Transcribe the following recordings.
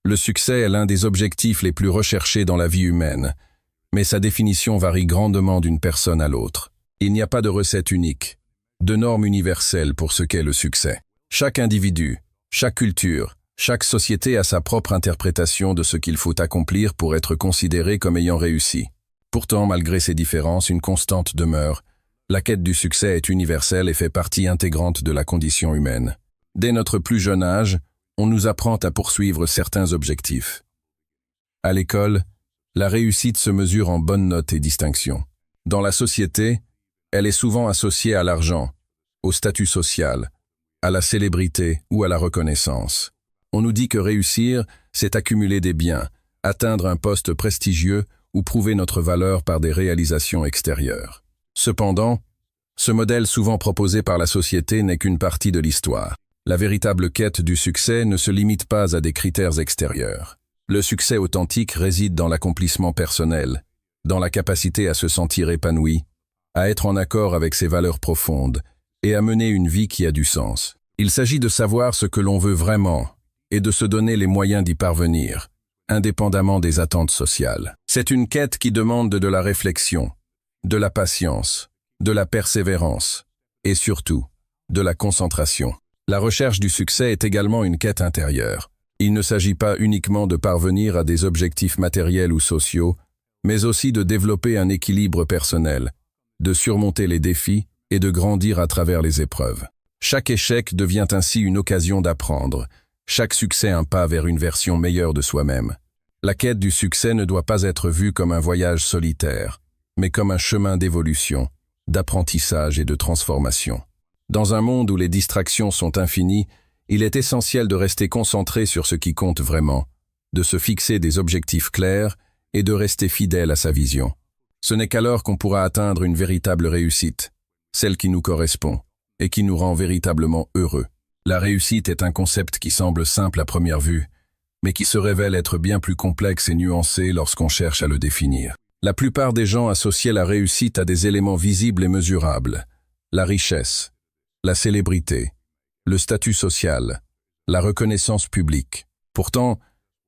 Le succès est l'un des objectifs les plus recherchés dans la vie humaine, mais sa définition varie grandement d'une personne à l'autre. Il n'y a pas de recette unique, de normes universelles pour ce qu'est le succès. Chaque individu, chaque culture, chaque société a sa propre interprétation de ce qu'il faut accomplir pour être considéré comme ayant réussi. Pourtant, malgré ces différences, une constante demeure. La quête du succès est universelle et fait partie intégrante de la condition humaine. Dès notre plus jeune âge, on nous apprend à poursuivre certains objectifs. À l'école, la réussite se mesure en bonnes notes et distinctions. Dans la société, elle est souvent associée à l'argent, au statut social, à la célébrité ou à la reconnaissance. On nous dit que réussir, c'est accumuler des biens, atteindre un poste prestigieux ou prouver notre valeur par des réalisations extérieures. Cependant, ce modèle souvent proposé par la société n'est qu'une partie de l'histoire. La véritable quête du succès ne se limite pas à des critères extérieurs. Le succès authentique réside dans l'accomplissement personnel, dans la capacité à se sentir épanoui, à être en accord avec ses valeurs profondes et à mener une vie qui a du sens. Il s'agit de savoir ce que l'on veut vraiment et de se donner les moyens d'y parvenir, indépendamment des attentes sociales. C'est une quête qui demande de la réflexion, de la patience, de la persévérance et surtout, de la concentration. La recherche du succès est également une quête intérieure. Il ne s'agit pas uniquement de parvenir à des objectifs matériels ou sociaux, mais aussi de développer un équilibre personnel, de surmonter les défis et de grandir à travers les épreuves. Chaque échec devient ainsi une occasion d'apprendre, chaque succès un pas vers une version meilleure de soi-même. La quête du succès ne doit pas être vue comme un voyage solitaire, mais comme un chemin d'évolution, d'apprentissage et de transformation. Dans un monde où les distractions sont infinies, il est essentiel de rester concentré sur ce qui compte vraiment, de se fixer des objectifs clairs et de rester fidèle à sa vision. Ce n'est qu'alors qu'on pourra atteindre une véritable réussite, celle qui nous correspond et qui nous rend véritablement heureux. La réussite est un concept qui semble simple à première vue, mais qui se révèle être bien plus complexe et nuancé lorsqu'on cherche à le définir. La plupart des gens associaient la réussite à des éléments visibles et mesurables, la richesse, la célébrité, le statut social, la reconnaissance publique. Pourtant,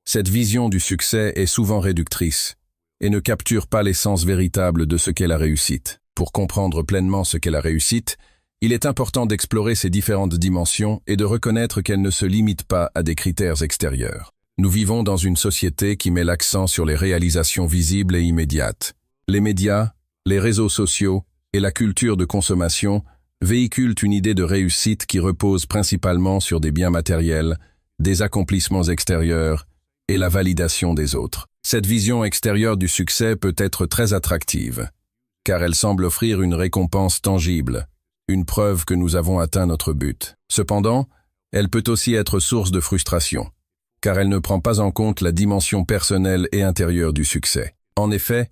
cette vision du succès est souvent réductrice et ne capture pas l'essence véritable de ce qu'est la réussite. Pour comprendre pleinement ce qu'est la réussite, il est important d'explorer ces différentes dimensions et de reconnaître qu'elles ne se limitent pas à des critères extérieurs. Nous vivons dans une société qui met l'accent sur les réalisations visibles et immédiates. Les médias, les réseaux sociaux et la culture de consommation véhiculent une idée de réussite qui repose principalement sur des biens matériels, des accomplissements extérieurs et la validation des autres. Cette vision extérieure du succès peut être très attractive, car elle semble offrir une récompense tangible, une preuve que nous avons atteint notre but. Cependant, elle peut aussi être source de frustration, car elle ne prend pas en compte la dimension personnelle et intérieure du succès. En effet,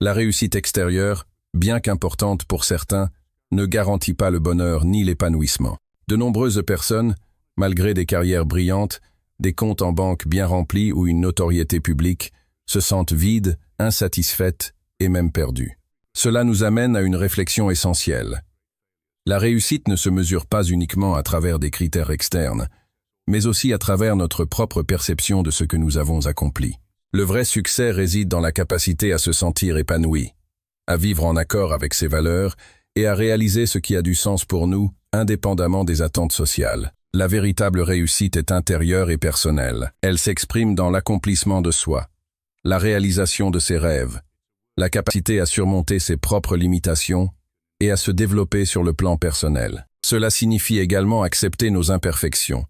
la réussite extérieure, bien qu'importante pour certains, ne garantit pas le bonheur ni l'épanouissement. De nombreuses personnes, malgré des carrières brillantes, des comptes en banque bien remplis ou une notoriété publique, se sentent vides, insatisfaites et même perdues. Cela nous amène à une réflexion essentielle. La réussite ne se mesure pas uniquement à travers des critères externes, mais aussi à travers notre propre perception de ce que nous avons accompli. Le vrai succès réside dans la capacité à se sentir épanoui, à vivre en accord avec ses valeurs et à réaliser ce qui a du sens pour nous, indépendamment des attentes sociales. La véritable réussite est intérieure et personnelle. Elle s'exprime dans l'accomplissement de soi, la réalisation de ses rêves, la capacité à surmonter ses propres limitations et à se développer sur le plan personnel. Cela signifie également accepter nos imperfections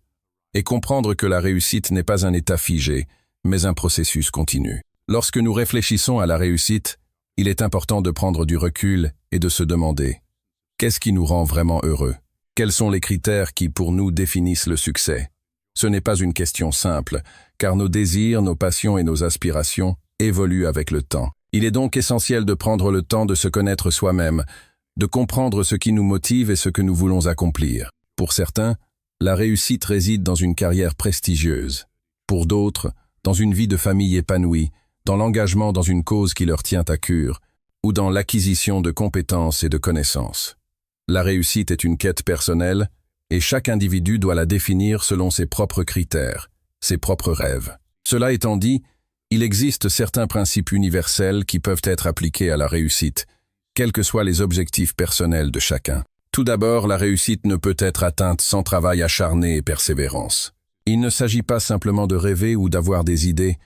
et comprendre que la réussite n'est pas un état figé, mais un processus continu. Lorsque nous réfléchissons à la réussite, il est important de prendre du recul et de se demander « Qu'est-ce qui nous rend vraiment heureux ? Quels sont les critères qui, pour nous, définissent le succès ?» Ce n'est pas une question simple, car nos désirs, nos passions et nos aspirations évoluent avec le temps. Il est donc essentiel de prendre le temps de se connaître soi-même, de comprendre ce qui nous motive et ce que nous voulons accomplir. Pour certains, la réussite réside dans une carrière prestigieuse. Pour d'autres, dans une vie de famille épanouie, dans l'engagement dans une cause qui leur tient à cœur, ou dans l'acquisition de compétences et de connaissances. La réussite est une quête personnelle, et chaque individu doit la définir selon ses propres critères, ses propres rêves. Cela étant dit, il existe certains principes universels qui peuvent être appliqués à la réussite, quels que soient les objectifs personnels de chacun. Tout d'abord, la réussite ne peut être atteinte sans travail acharné et persévérance. Il ne s'agit pas simplement de rêver ou d'avoir des idées,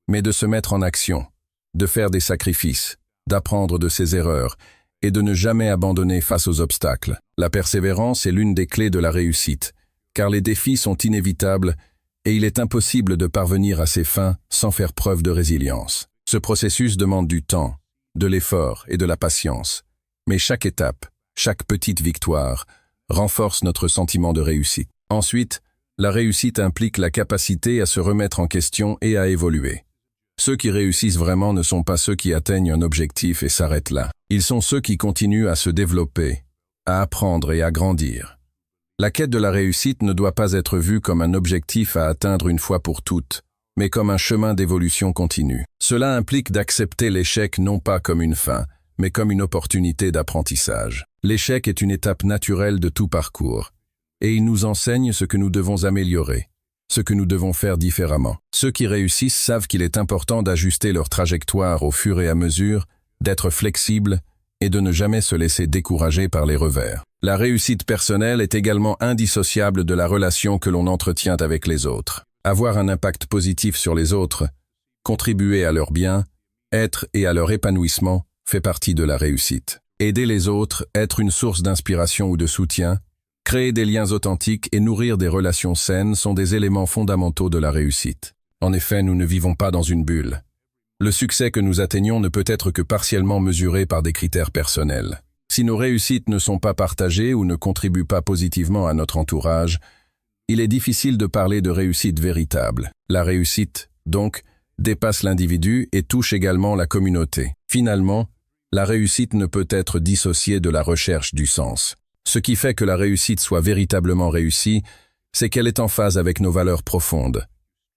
mais de se mettre en action, de faire des sacrifices, d'apprendre de ses erreurs et de ne jamais abandonner face aux obstacles. La persévérance est l'une des clés de la réussite, car les défis sont inévitables et il est impossible de parvenir à ses fins sans faire preuve de résilience. Ce processus demande du temps, de l'effort et de la patience, mais chaque étape, chaque petite victoire, renforce notre sentiment de réussite. Ensuite, la réussite implique la capacité à se remettre en question et à évoluer. Ceux qui réussissent vraiment ne sont pas ceux qui atteignent un objectif et s'arrêtent là. Ils sont ceux qui continuent à se développer, à apprendre et à grandir. La quête de la réussite ne doit pas être vue comme un objectif à atteindre une fois pour toutes, mais comme un chemin d'évolution continue. Cela implique d'accepter l'échec non pas comme une fin, mais comme une opportunité d'apprentissage. L'échec est une étape naturelle de tout parcours, et il nous enseigne ce que nous devons améliorer, ce que nous devons faire différemment. Ceux qui réussissent savent qu'il est important d'ajuster leur trajectoire au fur et à mesure, d'être flexible et de ne jamais se laisser décourager par les revers. La réussite personnelle est également indissociable de la relation que l'on entretient avec les autres. Avoir un impact positif sur les autres, contribuer à leur bien, être et à leur épanouissement fait partie de la réussite. Aider les autres, être une source d'inspiration ou de soutien, créer des liens authentiques et nourrir des relations saines sont des éléments fondamentaux de la réussite. En effet, nous ne vivons pas dans une bulle. Le succès que nous atteignons ne peut être que partiellement mesuré par des critères personnels. Si nos réussites ne sont pas partagées ou ne contribuent pas positivement à notre entourage, il est difficile de parler de réussite véritable. La réussite, donc, dépasse l'individu et touche également la communauté. Finalement, la réussite ne peut être dissociée de la recherche du sens. Ce qui fait que la réussite soit véritablement réussie, c'est qu'elle est en phase avec nos valeurs profondes,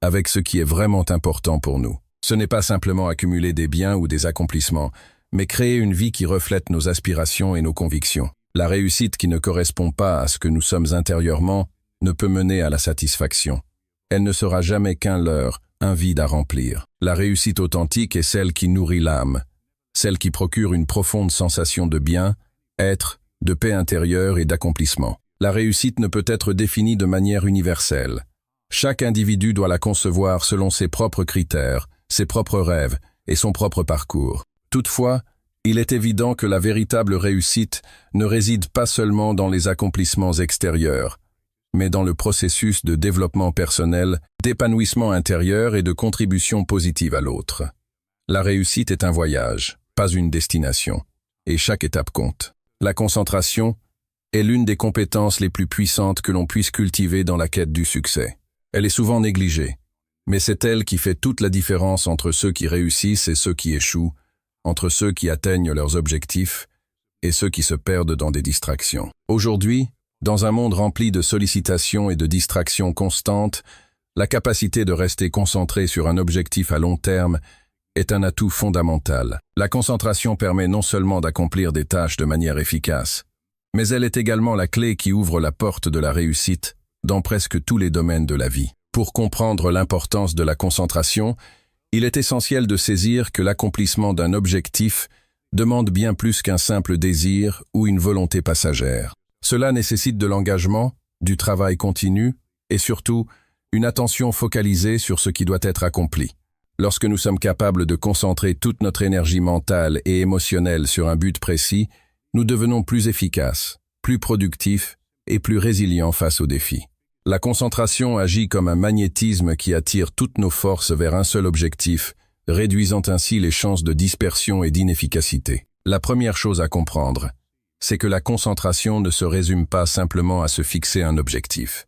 avec ce qui est vraiment important pour nous. Ce n'est pas simplement accumuler des biens ou des accomplissements, mais créer une vie qui reflète nos aspirations et nos convictions. La réussite qui ne correspond pas à ce que nous sommes intérieurement ne peut mener à la satisfaction. Elle ne sera jamais qu'un leurre, un vide à remplir. La réussite authentique est celle qui nourrit l'âme, celle qui procure une profonde sensation de bien, être, de paix intérieure et d'accomplissement. La réussite ne peut être définie de manière universelle. Chaque individu doit la concevoir selon ses propres critères, ses propres rêves et son propre parcours. Toutefois, il est évident que la véritable réussite ne réside pas seulement dans les accomplissements extérieurs, mais dans le processus de développement personnel, d'épanouissement intérieur et de contribution positive à l'autre. La réussite est un voyage, pas une destination, et chaque étape compte. La concentration est l'une des compétences les plus puissantes que l'on puisse cultiver dans la quête du succès. Elle est souvent négligée, mais c'est elle qui fait toute la différence entre ceux qui réussissent et ceux qui échouent, entre ceux qui atteignent leurs objectifs et ceux qui se perdent dans des distractions. Aujourd'hui, dans un monde rempli de sollicitations et de distractions constantes, la capacité de rester concentré sur un objectif à long terme est un atout fondamental. La concentration permet non seulement d'accomplir des tâches de manière efficace, mais elle est également la clé qui ouvre la porte de la réussite dans presque tous les domaines de la vie. Pour comprendre l'importance de la concentration, il est essentiel de saisir que l'accomplissement d'un objectif demande bien plus qu'un simple désir ou une volonté passagère. Cela nécessite de l'engagement, du travail continu et surtout une attention focalisée sur ce qui doit être accompli. Lorsque nous sommes capables de concentrer toute notre énergie mentale et émotionnelle sur un but précis, nous devenons plus efficaces, plus productifs et plus résilients face aux défis. La concentration agit comme un magnétisme qui attire toutes nos forces vers un seul objectif, réduisant ainsi les chances de dispersion et d'inefficacité. La première chose à comprendre, c'est que la concentration ne se résume pas simplement à se fixer un objectif.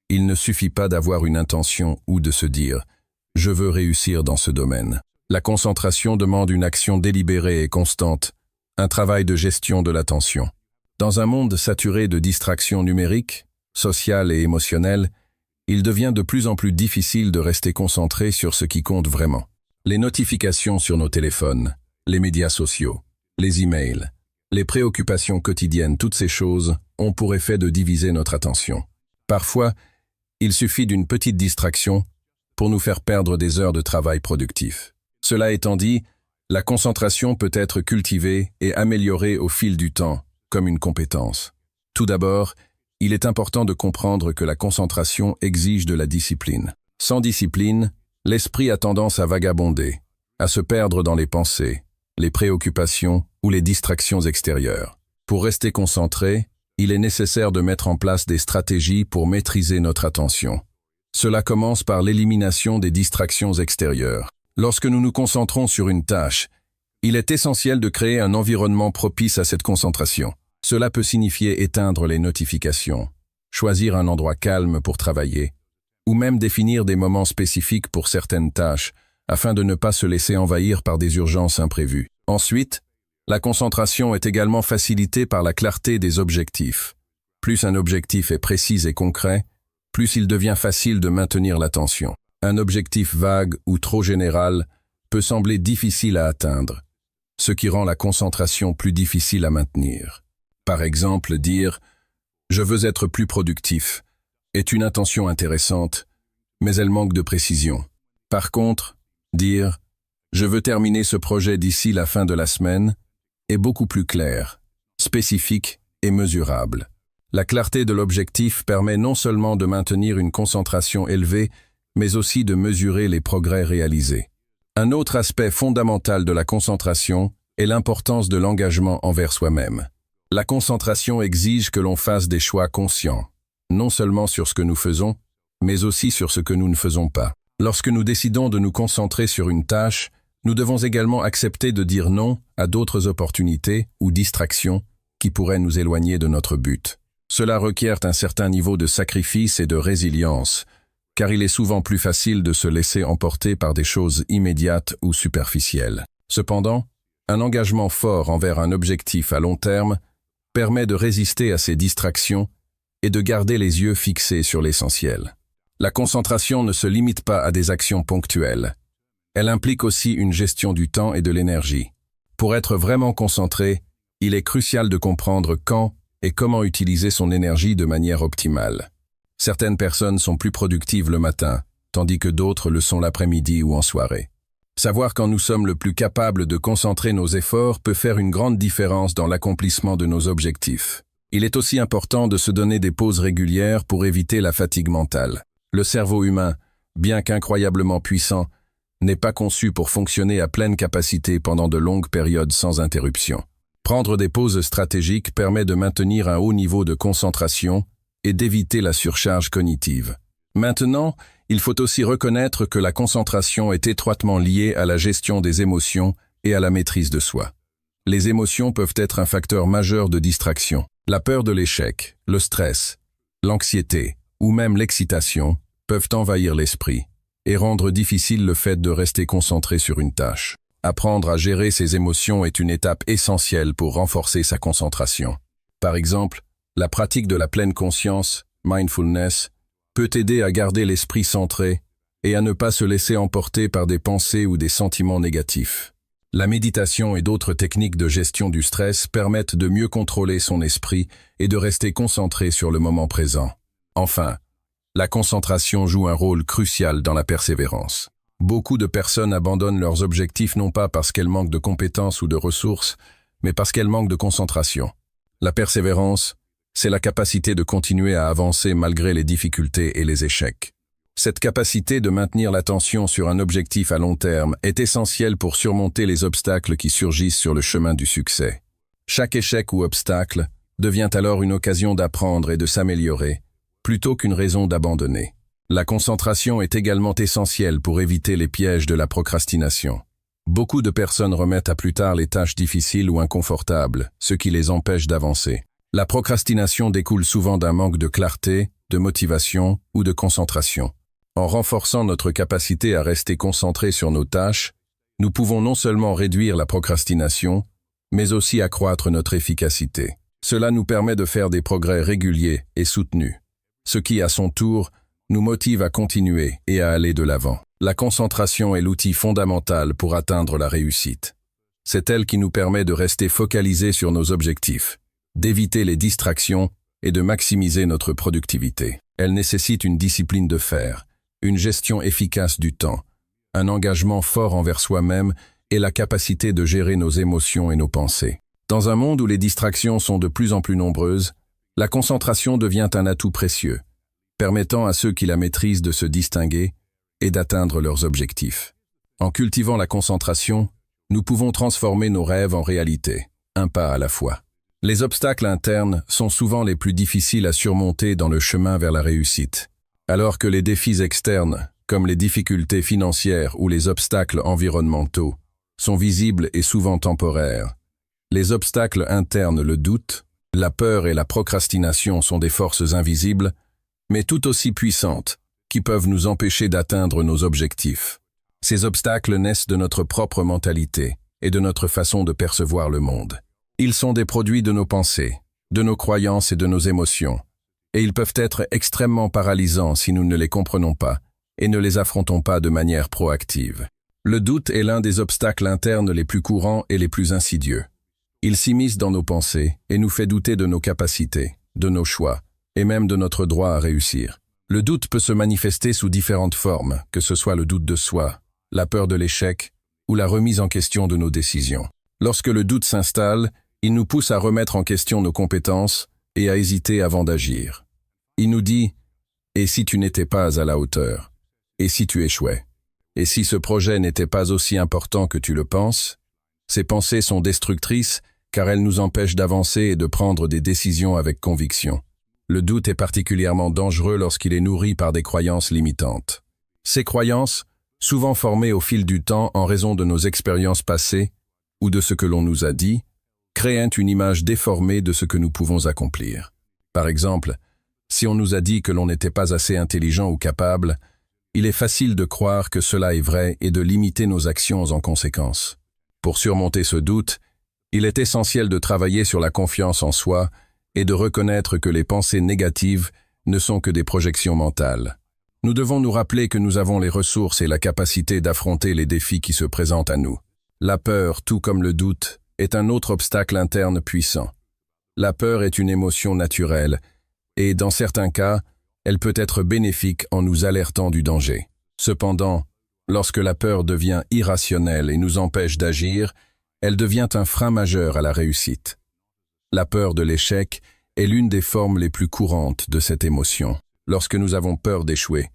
Il ne suffit pas d'avoir une intention ou de se dire « je veux réussir dans ce domaine ». La concentration demande une action délibérée et constante, un travail de gestion de l'attention. Dans un monde saturé de distractions numériques, sociales et émotionnelles, il devient de plus en plus difficile de rester concentré sur ce qui compte vraiment. Les notifications sur nos téléphones, les médias sociaux, les emails, les préoccupations quotidiennes, toutes ces choses ont pour effet de diviser notre attention. Parfois, il suffit d'une petite distraction pour nous faire perdre des heures de travail productif. Cela étant dit, la concentration peut être cultivée et améliorée au fil du temps, comme une compétence. Tout d'abord, il est important de comprendre que la concentration exige de la discipline. Sans discipline, l'esprit a tendance à vagabonder, à se perdre dans les pensées, les préoccupations ou les distractions extérieures. Pour rester concentré, il est nécessaire de mettre en place des stratégies pour maîtriser notre attention. Cela commence par l'élimination des distractions extérieures. Lorsque nous nous concentrons sur une tâche, il est essentiel de créer un environnement propice à cette concentration. Cela peut signifier éteindre les notifications, choisir un endroit calme pour travailler, ou même définir des moments spécifiques pour certaines tâches, afin de ne pas se laisser envahir par des urgences imprévues. Ensuite, la concentration est également facilitée par la clarté des objectifs. Plus un objectif est précis et concret, plus il devient facile de maintenir l'attention. Un objectif vague ou trop général peut sembler difficile à atteindre, ce qui rend la concentration plus difficile à maintenir. Par exemple, dire « je veux être plus productif » est une intention intéressante, mais elle manque de précision. Par contre, dire « je veux terminer ce projet d'ici la fin de la semaine » est beaucoup plus clair, spécifique et mesurable. La clarté de l'objectif permet non seulement de maintenir une concentration élevée, mais aussi de mesurer les progrès réalisés. Un autre aspect fondamental de la concentration est l'importance de l'engagement envers soi-même. La concentration exige que l'on fasse des choix conscients, non seulement sur ce que nous faisons, mais aussi sur ce que nous ne faisons pas. Lorsque nous décidons de nous concentrer sur une tâche, nous devons également accepter de dire non à d'autres opportunités ou distractions qui pourraient nous éloigner de notre but. Cela requiert un certain niveau de sacrifice et de résilience, car il est souvent plus facile de se laisser emporter par des choses immédiates ou superficielles. Cependant, un engagement fort envers un objectif à long terme permet de résister à ces distractions et de garder les yeux fixés sur l'essentiel. La concentration ne se limite pas à des actions ponctuelles. Elle implique aussi une gestion du temps et de l'énergie. Pour être vraiment concentré, il est crucial de comprendre quand et comment utiliser son énergie de manière optimale. Certaines personnes sont plus productives le matin, tandis que d'autres le sont l'après-midi ou en soirée. Savoir quand nous sommes le plus capables de concentrer nos efforts peut faire une grande différence dans l'accomplissement de nos objectifs. Il est aussi important de se donner des pauses régulières pour éviter la fatigue mentale. Le cerveau humain, bien qu'incroyablement puissant, n'est pas conçu pour fonctionner à pleine capacité pendant de longues périodes sans interruption. Prendre des pauses stratégiques permet de maintenir un haut niveau de concentration et d'éviter la surcharge cognitive. Maintenant, il faut aussi reconnaître que la concentration est étroitement liée à la gestion des émotions et à la maîtrise de soi. Les émotions peuvent être un facteur majeur de distraction. La peur de l'échec, le stress, l'anxiété ou même l'excitation peuvent envahir l'esprit et rendre difficile le fait de rester concentré sur une tâche. Apprendre à gérer ses émotions est une étape essentielle pour renforcer sa concentration. Par exemple, la pratique de la pleine conscience, mindfulness, peut aider à garder l'esprit centré et à ne pas se laisser emporter par des pensées ou des sentiments négatifs. La méditation et d'autres techniques de gestion du stress permettent de mieux contrôler son esprit et de rester concentré sur le moment présent. Enfin, la concentration joue un rôle crucial dans la persévérance. Beaucoup de personnes abandonnent leurs objectifs non pas parce qu'elles manquent de compétences ou de ressources, mais parce qu'elles manquent de concentration. La persévérance, c'est la capacité de continuer à avancer malgré les difficultés et les échecs. Cette capacité de maintenir l'attention sur un objectif à long terme est essentielle pour surmonter les obstacles qui surgissent sur le chemin du succès. Chaque échec ou obstacle devient alors une occasion d'apprendre et de s'améliorer, plutôt qu'une raison d'abandonner. La concentration est également essentielle pour éviter les pièges de la procrastination. Beaucoup de personnes remettent à plus tard les tâches difficiles ou inconfortables, ce qui les empêche d'avancer. La procrastination découle souvent d'un manque de clarté, de motivation ou de concentration. En renforçant notre capacité à rester concentré sur nos tâches, nous pouvons non seulement réduire la procrastination, mais aussi accroître notre efficacité. Cela nous permet de faire des progrès réguliers et soutenus, ce qui, à son tour, nous motive à continuer et à aller de l'avant. La concentration est l'outil fondamental pour atteindre la réussite. C'est elle qui nous permet de rester focalisés sur nos objectifs, d'éviter les distractions et de maximiser notre productivité. Elle nécessite une discipline de fer, une gestion efficace du temps, un engagement fort envers soi-même et la capacité de gérer nos émotions et nos pensées. Dans un monde où les distractions sont de plus en plus nombreuses, la concentration devient un atout précieux, permettant à ceux qui la maîtrisent de se distinguer et d'atteindre leurs objectifs. En cultivant la concentration, nous pouvons transformer nos rêves en réalité, un pas à la fois. Les obstacles internes sont souvent les plus difficiles à surmonter dans le chemin vers la réussite, alors que les défis externes, comme les difficultés financières ou les obstacles environnementaux, sont visibles et souvent temporaires. Les obstacles internes, le doute, la peur et la procrastination sont des forces invisibles, mais tout aussi puissantes, qui peuvent nous empêcher d'atteindre nos objectifs. Ces obstacles naissent de notre propre mentalité et de notre façon de percevoir le monde. Ils sont des produits de nos pensées, de nos croyances et de nos émotions, et ils peuvent être extrêmement paralysants si nous ne les comprenons pas et ne les affrontons pas de manière proactive. Le doute est l'un des obstacles internes les plus courants et les plus insidieux. Il s'immisce dans nos pensées et nous fait douter de nos capacités, de nos choix, et même de notre droit à réussir. Le doute peut se manifester sous différentes formes, que ce soit le doute de soi, la peur de l'échec ou la remise en question de nos décisions. Lorsque le doute s'installe, il nous pousse à remettre en question nos compétences et à hésiter avant d'agir. Il nous dit « Et si tu n'étais pas à la hauteur? Et si tu échouais? Et si ce projet n'était pas aussi important que tu le penses ?» Ces pensées sont destructrices car elles nous empêchent d'avancer et de prendre des décisions avec conviction. Le doute est particulièrement dangereux lorsqu'il est nourri par des croyances limitantes. Ces croyances, souvent formées au fil du temps en raison de nos expériences passées ou de ce que l'on nous a dit, créent une image déformée de ce que nous pouvons accomplir. Par exemple, si on nous a dit que l'on n'était pas assez intelligent ou capable, il est facile de croire que cela est vrai et de limiter nos actions en conséquence. Pour surmonter ce doute, il est essentiel de travailler sur la confiance en soi et de reconnaître que les pensées négatives ne sont que des projections mentales. Nous devons nous rappeler que nous avons les ressources et la capacité d'affronter les défis qui se présentent à nous. La peur, tout comme le doute, est un autre obstacle interne puissant. La peur est une émotion naturelle et, dans certains cas, elle peut être bénéfique en nous alertant du danger. Cependant, lorsque la peur devient irrationnelle et nous empêche d'agir, elle devient un frein majeur à la réussite. La peur de l'échec est l'une des formes les plus courantes de cette émotion. Lorsque nous avons peur d'échouer,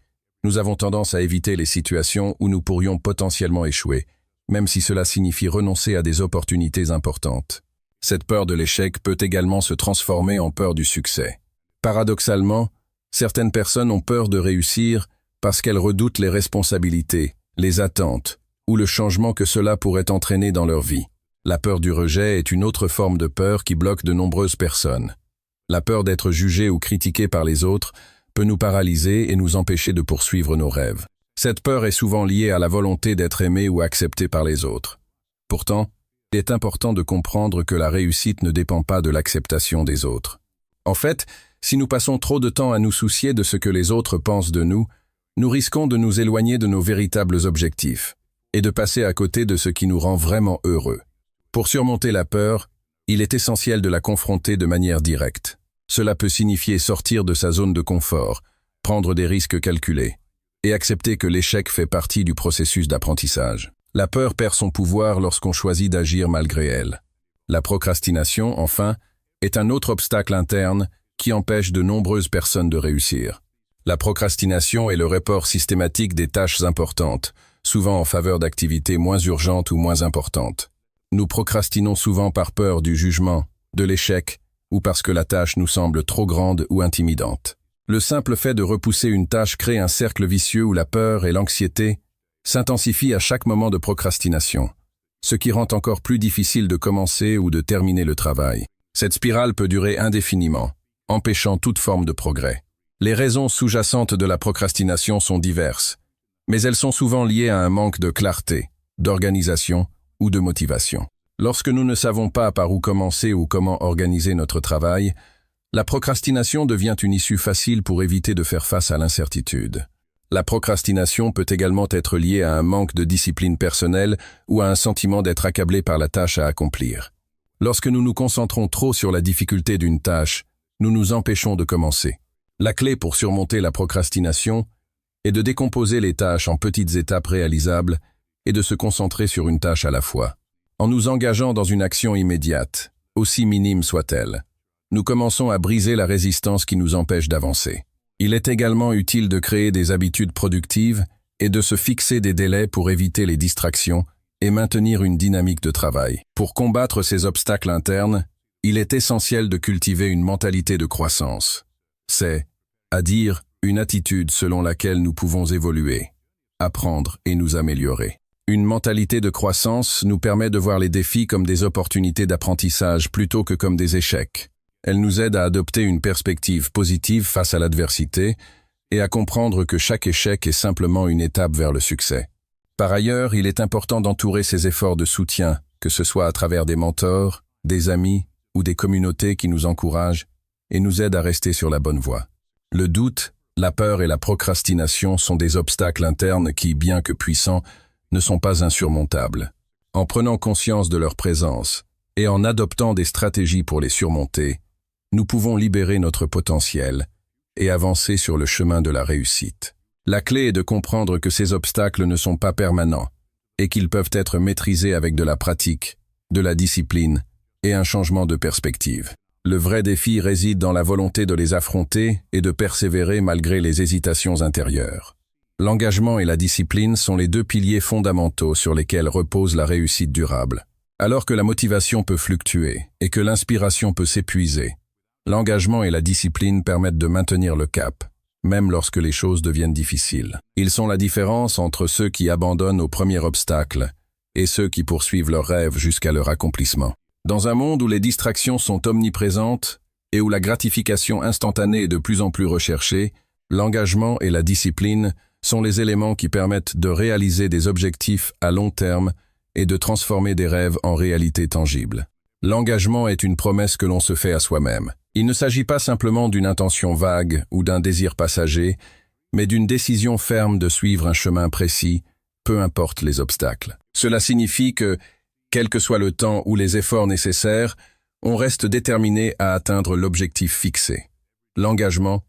nous avons tendance à éviter les situations où nous pourrions potentiellement échouer, même si cela signifie renoncer à des opportunités importantes. Cette peur de l'échec peut également se transformer en peur du succès. Paradoxalement, certaines personnes ont peur de réussir parce qu'elles redoutent les responsabilités, les attentes ou le changement que cela pourrait entraîner dans leur vie. La peur du rejet est une autre forme de peur qui bloque de nombreuses personnes. La peur d'être jugé ou critiqué par les autres peut nous paralyser et nous empêcher de poursuivre nos rêves. Cette peur est souvent liée à la volonté d'être aimé ou accepté par les autres. Pourtant, il est important de comprendre que la réussite ne dépend pas de l'acceptation des autres. En fait, si nous passons trop de temps à nous soucier de ce que les autres pensent de nous, nous risquons de nous éloigner de nos véritables objectifs et de passer à côté de ce qui nous rend vraiment heureux. Pour surmonter la peur, il est essentiel de la confronter de manière directe. Cela peut signifier sortir de sa zone de confort, prendre des risques calculés et accepter que l'échec fait partie du processus d'apprentissage. La peur perd son pouvoir lorsqu'on choisit d'agir malgré elle. La procrastination, enfin, est un autre obstacle interne qui empêche de nombreuses personnes de réussir. La procrastination est le report systématique des tâches importantes, souvent en faveur d'activités moins urgentes ou moins importantes. Nous procrastinons souvent par peur du jugement, de l'échec, ou parce que la tâche nous semble trop grande ou intimidante. Le simple fait de repousser une tâche crée un cercle vicieux où la peur et l'anxiété s'intensifient à chaque moment de procrastination, ce qui rend encore plus difficile de commencer ou de terminer le travail. Cette spirale peut durer indéfiniment, empêchant toute forme de progrès. Les raisons sous-jacentes de la procrastination sont diverses, mais elles sont souvent liées à un manque de clarté, d'organisation ou de motivation. Lorsque nous ne savons pas par où commencer ou comment organiser notre travail, la procrastination devient une issue facile pour éviter de faire face à l'incertitude. La procrastination peut également être liée à un manque de discipline personnelle ou à un sentiment d'être accablé par la tâche à accomplir. Lorsque nous nous concentrons trop sur la difficulté d'une tâche, nous nous empêchons de commencer. La clé pour surmonter la procrastination et de décomposer les tâches en petites étapes réalisables et de se concentrer sur une tâche à la fois. En nous engageant dans une action immédiate, aussi minime soit-elle, nous commençons à briser la résistance qui nous empêche d'avancer. Il est également utile de créer des habitudes productives et de se fixer des délais pour éviter les distractions et maintenir une dynamique de travail. Pour combattre ces obstacles internes, il est essentiel de cultiver une mentalité de croissance. C'est, à dire, une attitude selon laquelle nous pouvons évoluer, apprendre et nous améliorer. Une mentalité de croissance nous permet de voir les défis comme des opportunités d'apprentissage plutôt que comme des échecs. Elle nous aide à adopter une perspective positive face à l'adversité et à comprendre que chaque échec est simplement une étape vers le succès. Par ailleurs, il est important d'entourer ces efforts de soutien, que ce soit à travers des mentors, des amis ou des communautés qui nous encouragent et nous aident à rester sur la bonne voie. Le doute, la peur et la procrastination sont des obstacles internes qui, bien que puissants, ne sont pas insurmontables. En prenant conscience de leur présence et en adoptant des stratégies pour les surmonter, nous pouvons libérer notre potentiel et avancer sur le chemin de la réussite. La clé est de comprendre que ces obstacles ne sont pas permanents et qu'ils peuvent être maîtrisés avec de la pratique, de la discipline et un changement de perspective. Le vrai défi réside dans la volonté de les affronter et de persévérer malgré les hésitations intérieures. L'engagement et la discipline sont les deux piliers fondamentaux sur lesquels repose la réussite durable. Alors que la motivation peut fluctuer et que l'inspiration peut s'épuiser, l'engagement et la discipline permettent de maintenir le cap, même lorsque les choses deviennent difficiles. Ils sont la différence entre ceux qui abandonnent au premier obstacle et ceux qui poursuivent leurs rêves jusqu'à leur accomplissement. Dans un monde où les distractions sont omniprésentes et où la gratification instantanée est de plus en plus recherchée, l'engagement et la discipline sont les éléments qui permettent de réaliser des objectifs à long terme et de transformer des rêves en réalité tangible. L'engagement est une promesse que l'on se fait à soi-même. Il ne s'agit pas simplement d'une intention vague ou d'un désir passager, mais d'une décision ferme de suivre un chemin précis, peu importe les obstacles. Cela signifie que, quel que soit le temps ou les efforts nécessaires, on reste déterminé à atteindre l'objectif fixé. L'engagement,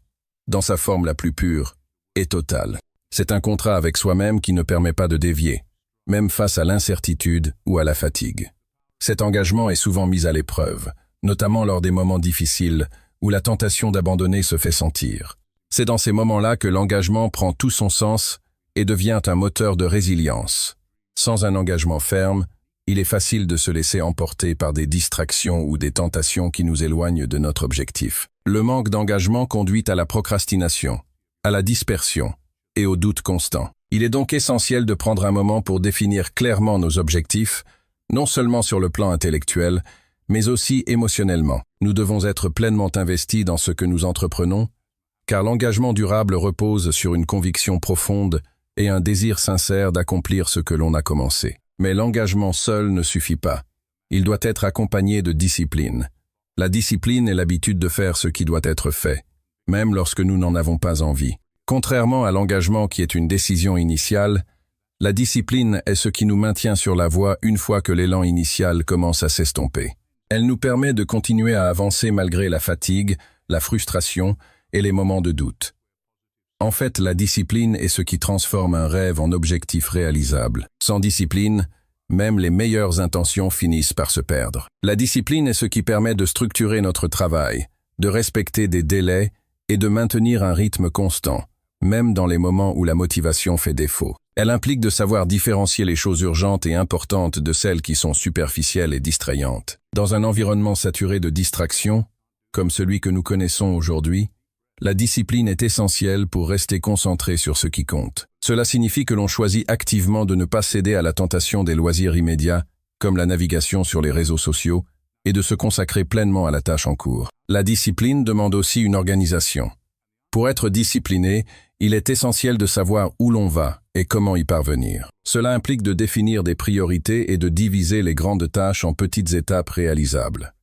dans sa forme la plus pure, est total. C'est un contrat avec soi-même qui ne permet pas de dévier, même face à l'incertitude ou à la fatigue. Cet engagement est souvent mis à l'épreuve, notamment lors des moments difficiles où la tentation d'abandonner se fait sentir. C'est dans ces moments-là que l'engagement prend tout son sens et devient un moteur de résilience. Sans un engagement ferme, il est facile de se laisser emporter par des distractions ou des tentations qui nous éloignent de notre objectif. Le manque d'engagement conduit à la procrastination, à la dispersion et au doute constant. Il est donc essentiel de prendre un moment pour définir clairement nos objectifs, non seulement sur le plan intellectuel, mais aussi émotionnellement. Nous devons être pleinement investis dans ce que nous entreprenons, car l'engagement durable repose sur une conviction profonde et un désir sincère d'accomplir ce que l'on a commencé. Mais l'engagement seul ne suffit pas. Il doit être accompagné de discipline. La discipline est l'habitude de faire ce qui doit être fait, même lorsque nous n'en avons pas envie. Contrairement à l'engagement qui est une décision initiale, la discipline est ce qui nous maintient sur la voie une fois que l'élan initial commence à s'estomper. Elle nous permet de continuer à avancer malgré la fatigue, la frustration et les moments de doute. En fait, la discipline est ce qui transforme un rêve en objectif réalisable. Sans discipline, même les meilleures intentions finissent par se perdre. La discipline est ce qui permet de structurer notre travail, de respecter des délais et de maintenir un rythme constant, même dans les moments où la motivation fait défaut. Elle implique de savoir différencier les choses urgentes et importantes de celles qui sont superficielles et distrayantes. Dans un environnement saturé de distractions, comme celui que nous connaissons aujourd'hui, la discipline est essentielle pour rester concentré sur ce qui compte. Cela signifie que l'on choisit activement de ne pas céder à la tentation des loisirs immédiats, comme la navigation sur les réseaux sociaux, et de se consacrer pleinement à la tâche en cours. La discipline demande aussi une organisation. Pour être discipliné, il est essentiel de savoir où l'on va et comment y parvenir. Cela implique de définir des priorités et de diviser les grandes tâches en petites étapes réalisables.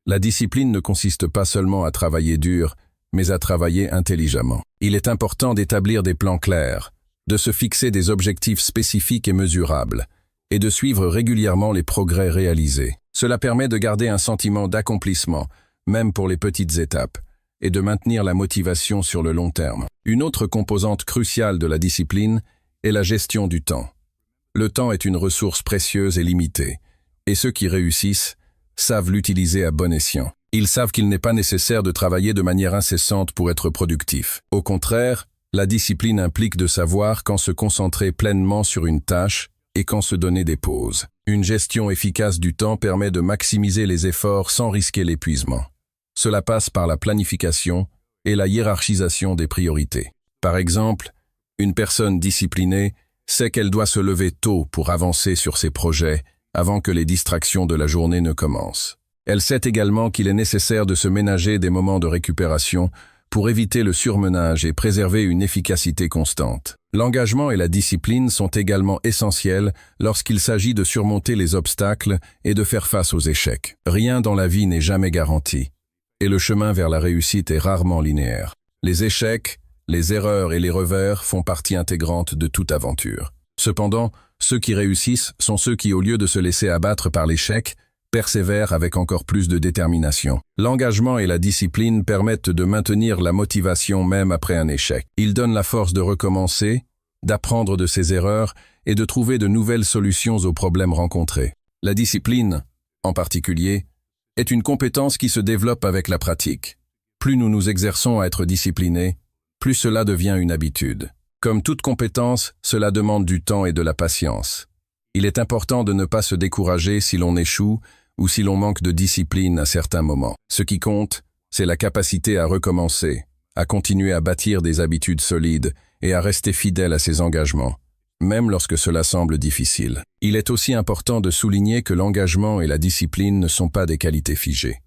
La discipline ne consiste pas seulement à travailler dur, mais à travailler intelligemment. Il est important d'établir des plans clairs, de se fixer des objectifs spécifiques et mesurables, et de suivre régulièrement les progrès réalisés. Cela permet de garder un sentiment d'accomplissement, même pour les petites étapes, et de maintenir la motivation sur le long terme. Une autre composante cruciale de la discipline est la gestion du temps. Le temps est une ressource précieuse et limitée, et ceux qui réussissent savent l'utiliser à bon escient. Ils savent qu'il n'est pas nécessaire de travailler de manière incessante pour être productif. Au contraire, la discipline implique de savoir quand se concentrer pleinement sur une tâche et quand se donner des pauses. Une gestion efficace du temps permet de maximiser les efforts sans risquer l'épuisement. Cela passe par la planification et la hiérarchisation des priorités. Par exemple, une personne disciplinée sait qu'elle doit se lever tôt pour avancer sur ses projets avant que les distractions de la journée ne commencent. Elle sait également qu'il est nécessaire de se ménager des moments de récupération pour éviter le surmenage et préserver une efficacité constante. L'engagement et la discipline sont également essentiels lorsqu'il s'agit de surmonter les obstacles et de faire face aux échecs. Rien dans la vie n'est jamais garanti, et le chemin vers la réussite est rarement linéaire. Les échecs, les erreurs et les revers font partie intégrante de toute aventure. Cependant, ceux qui réussissent sont ceux qui, au lieu de se laisser abattre par l'échec, persévèrent avec encore plus de détermination. L'engagement et la discipline permettent de maintenir la motivation même après un échec. Ils donnent la force de recommencer, d'apprendre de ses erreurs et de trouver de nouvelles solutions aux problèmes rencontrés. La discipline, en particulier, est une compétence qui se développe avec la pratique. Plus nous nous exerçons à être disciplinés, plus cela devient une habitude. Comme toute compétence, cela demande du temps et de la patience. Il est important de ne pas se décourager si l'on échoue ou si l'on manque de discipline à certains moments. Ce qui compte, c'est la capacité à recommencer, à continuer à bâtir des habitudes solides et à rester fidèle à ses engagements, même lorsque cela semble difficile. Il est aussi important de souligner que l'engagement et la discipline ne sont pas des qualités figées.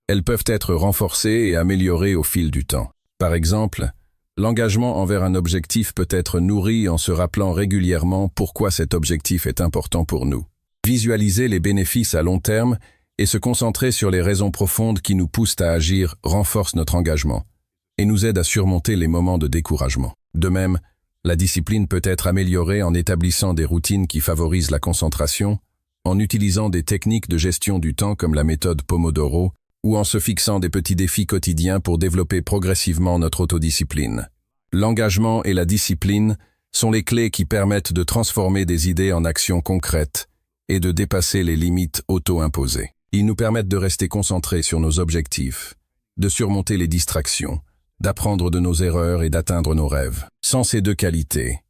Elles peuvent être renforcées et améliorées au fil du temps. Par exemple, l'engagement envers un objectif peut être nourri en se rappelant régulièrement pourquoi cet objectif est important pour nous. Visualiser les bénéfices à long terme et se concentrer sur les raisons profondes qui nous poussent à agir renforce notre engagement et nous aide à surmonter les moments de découragement. De même, la discipline peut être améliorée en établissant des routines qui favorisent la concentration, en utilisant des techniques de gestion du temps comme la méthode Pomodoro, ou en se fixant des petits défis quotidiens pour développer progressivement notre autodiscipline. L'engagement et la discipline sont les clés qui permettent de transformer des idées en actions concrètes et de dépasser les limites auto-imposées. Ils nous permettent de rester concentrés sur nos objectifs, de surmonter les distractions, d'apprendre de nos erreurs et d'atteindre nos rêves. Sans ces deux qualités,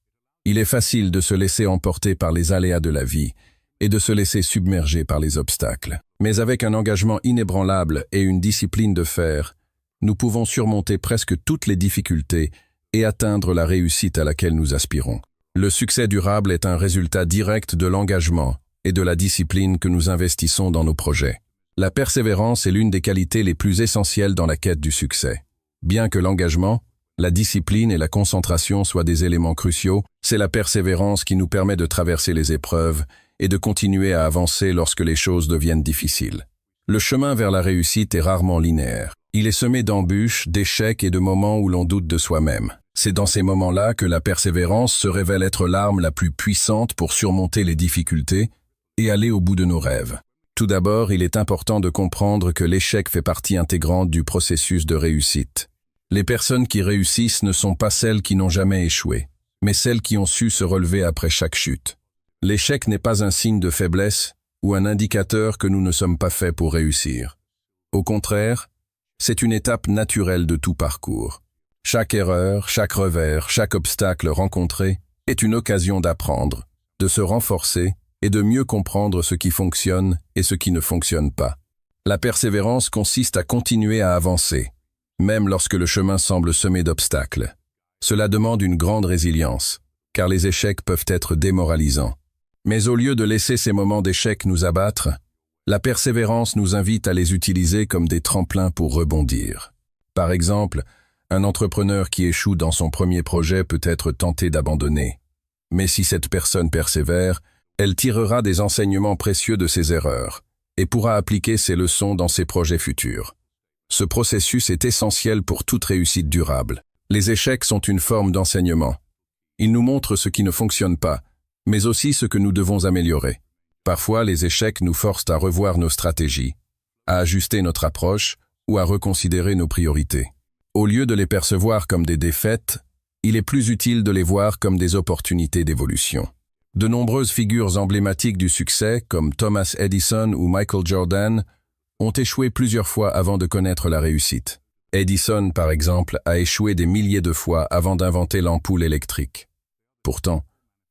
il est facile de se laisser emporter par les aléas de la vie et de se laisser submerger par les obstacles. Mais avec un engagement inébranlable et une discipline de fer, nous pouvons surmonter presque toutes les difficultés et atteindre la réussite à laquelle nous aspirons. Le succès durable est un résultat direct de l'engagement et de la discipline que nous investissons dans nos projets. La persévérance est l'une des qualités les plus essentielles dans la quête du succès. Bien que l'engagement, la discipline et la concentration soient des éléments cruciaux, c'est la persévérance qui nous permet de traverser les épreuves et de continuer à avancer lorsque les choses deviennent difficiles. Le chemin vers la réussite est rarement linéaire. Il est semé d'embûches, d'échecs et de moments où l'on doute de soi-même. C'est dans ces moments-là que la persévérance se révèle être l'arme la plus puissante pour surmonter les difficultés et aller au bout de nos rêves. Tout d'abord, il est important de comprendre que l'échec fait partie intégrante du processus de réussite. Les personnes qui réussissent ne sont pas celles qui n'ont jamais échoué, mais celles qui ont su se relever après chaque chute. L'échec n'est pas un signe de faiblesse ou un indicateur que nous ne sommes pas faits pour réussir. Au contraire, c'est une étape naturelle de tout parcours. Chaque erreur, chaque revers, chaque obstacle rencontré est une occasion d'apprendre, de se renforcer et de mieux comprendre ce qui fonctionne et ce qui ne fonctionne pas. La persévérance consiste à continuer à avancer, même lorsque le chemin semble semé d'obstacles. Cela demande une grande résilience, car les échecs peuvent être démoralisants. Mais au lieu de laisser ces moments d'échec nous abattre, la persévérance nous invite à les utiliser comme des tremplins pour rebondir. Par exemple, un entrepreneur qui échoue dans son premier projet peut être tenté d'abandonner. Mais si cette personne persévère, elle tirera des enseignements précieux de ses erreurs et pourra appliquer ces leçons dans ses projets futurs. Ce processus est essentiel pour toute réussite durable. Les échecs sont une forme d'enseignement. Ils nous montrent ce qui ne fonctionne pas, mais aussi ce que nous devons améliorer. Parfois, les échecs nous forcent à revoir nos stratégies, à ajuster notre approche ou à reconsidérer nos priorités. Au lieu de les percevoir comme des défaites, il est plus utile de les voir comme des opportunités d'évolution. De nombreuses figures emblématiques du succès, comme Thomas Edison ou Michael Jordan, ont échoué plusieurs fois avant de connaître la réussite. Edison, par exemple, a échoué des milliers de fois avant d'inventer l'ampoule électrique. Pourtant,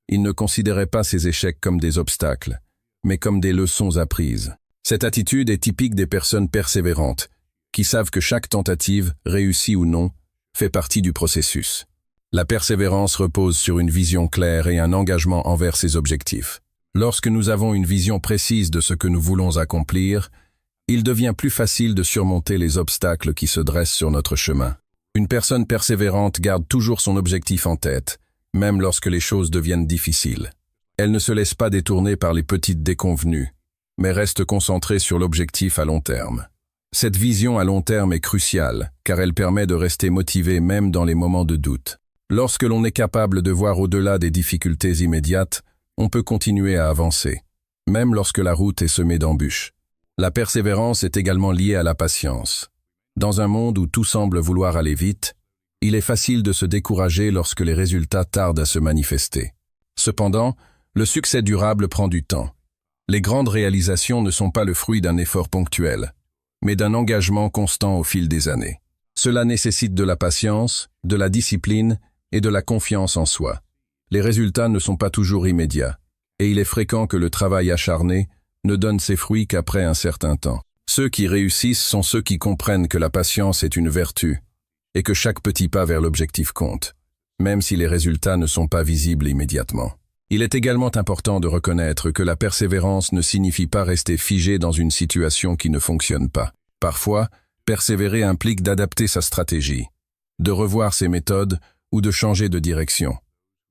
il ne considérait pas ses échecs comme des obstacles, mais comme des leçons apprises. Cette attitude est typique des personnes persévérantes, qui savent que chaque tentative, réussie ou non, fait partie du processus. La persévérance repose sur une vision claire et un engagement envers ses objectifs. Lorsque nous avons une vision précise de ce que nous voulons accomplir, il devient plus facile de surmonter les obstacles qui se dressent sur notre chemin. Une personne persévérante garde toujours son objectif en tête, même lorsque les choses deviennent difficiles. Elle ne se laisse pas détourner par les petites déconvenues, mais reste concentrée sur l'objectif à long terme. Cette vision à long terme est cruciale, car elle permet de rester motivé même dans les moments de doute. Lorsque l'on est capable de voir au-delà des difficultés immédiates, on peut continuer à avancer, même lorsque la route est semée d'embûches. La persévérance est également liée à la patience. Dans un monde où tout semble vouloir aller vite, il est facile de se décourager lorsque les résultats tardent à se manifester. Cependant, le succès durable prend du temps. Les grandes réalisations ne sont pas le fruit d'un effort ponctuel, mais d'un engagement constant au fil des années. Cela nécessite de la patience, de la discipline et de la confiance en soi. Les résultats ne sont pas toujours immédiats, et il est fréquent que le travail acharné ne donne ses fruits qu'après un certain temps. Ceux qui réussissent sont ceux qui comprennent que la patience est une vertu, et que chaque petit pas vers l'objectif compte, même si les résultats ne sont pas visibles immédiatement. Il est également important de reconnaître que la persévérance ne signifie pas rester figé dans une situation qui ne fonctionne pas. Parfois, persévérer implique d'adapter sa stratégie, de revoir ses méthodes ou de changer de direction.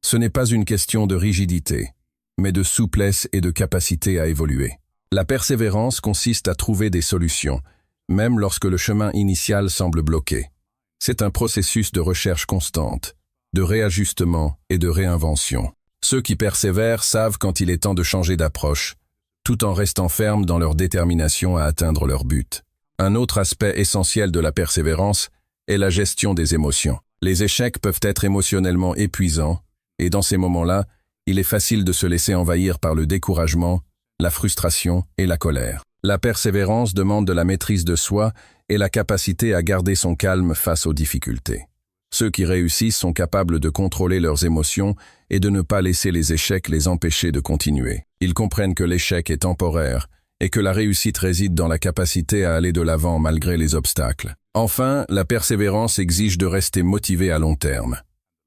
Ce n'est pas une question de rigidité, mais de souplesse et de capacité à évoluer. La persévérance consiste à trouver des solutions, même lorsque le chemin initial semble bloqué. C'est un processus de recherche constante, de réajustement et de réinvention. Ceux qui persévèrent savent quand il est temps de changer d'approche, tout en restant fermes dans leur détermination à atteindre leur but. Un autre aspect essentiel de la persévérance est la gestion des émotions. Les échecs peuvent être émotionnellement épuisants, et dans ces moments-là, il est facile de se laisser envahir par le découragement, la frustration et la colère. La persévérance demande de la maîtrise de soi et la capacité à garder son calme face aux difficultés. Ceux qui réussissent sont capables de contrôler leurs émotions et de ne pas laisser les échecs les empêcher de continuer. Ils comprennent que l'échec est temporaire et que la réussite réside dans la capacité à aller de l'avant malgré les obstacles. Enfin, la persévérance exige de rester motivé à long terme.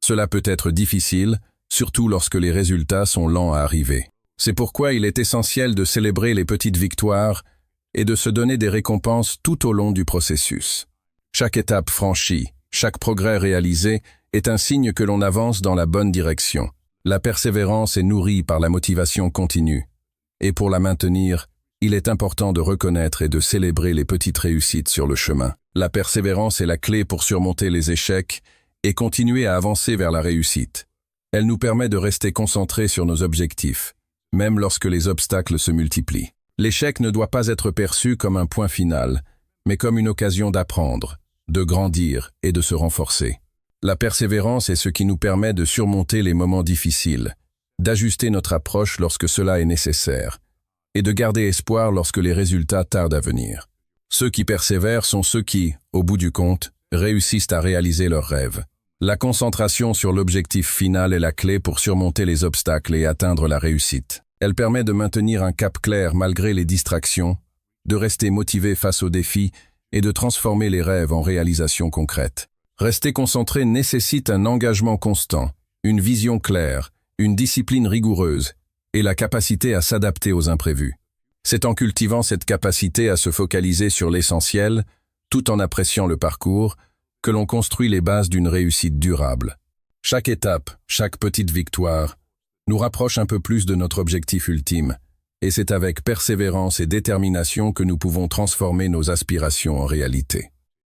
Cela peut être difficile, surtout lorsque les résultats sont lents à arriver. C'est pourquoi il est essentiel de célébrer les petites victoires et de se donner des récompenses tout au long du processus. Chaque étape franchie, chaque progrès réalisé est un signe que l'on avance dans la bonne direction. La persévérance est nourrie par la motivation continue. Et pour la maintenir, il est important de reconnaître et de célébrer les petites réussites sur le chemin. La persévérance est la clé pour surmonter les échecs et continuer à avancer vers la réussite. Elle nous permet de rester concentrés sur nos objectifs, même lorsque les obstacles se multiplient. L'échec ne doit pas être perçu comme un point final, mais comme une occasion d'apprendre, de grandir et de se renforcer. La persévérance est ce qui nous permet de surmonter les moments difficiles, d'ajuster notre approche lorsque cela est nécessaire, et de garder espoir lorsque les résultats tardent à venir. Ceux qui persévèrent sont ceux qui, au bout du compte, réussissent à réaliser leurs rêves. La concentration sur l'objectif final est la clé pour surmonter les obstacles et atteindre la réussite. Elle permet de maintenir un cap clair malgré les distractions, de rester motivé face aux défis et de transformer les rêves en réalisations concrètes. Rester concentré nécessite un engagement constant, une vision claire, une discipline rigoureuse et la capacité à s'adapter aux imprévus. C'est en cultivant cette capacité à se focaliser sur l'essentiel, tout en appréciant le parcours, que l'on construit les bases d'une réussite durable. Chaque étape, chaque petite victoire, nous rapproche un peu plus de notre objectif ultime, et c'est avec persévérance et détermination que nous pouvons transformer nos aspirations en réalité.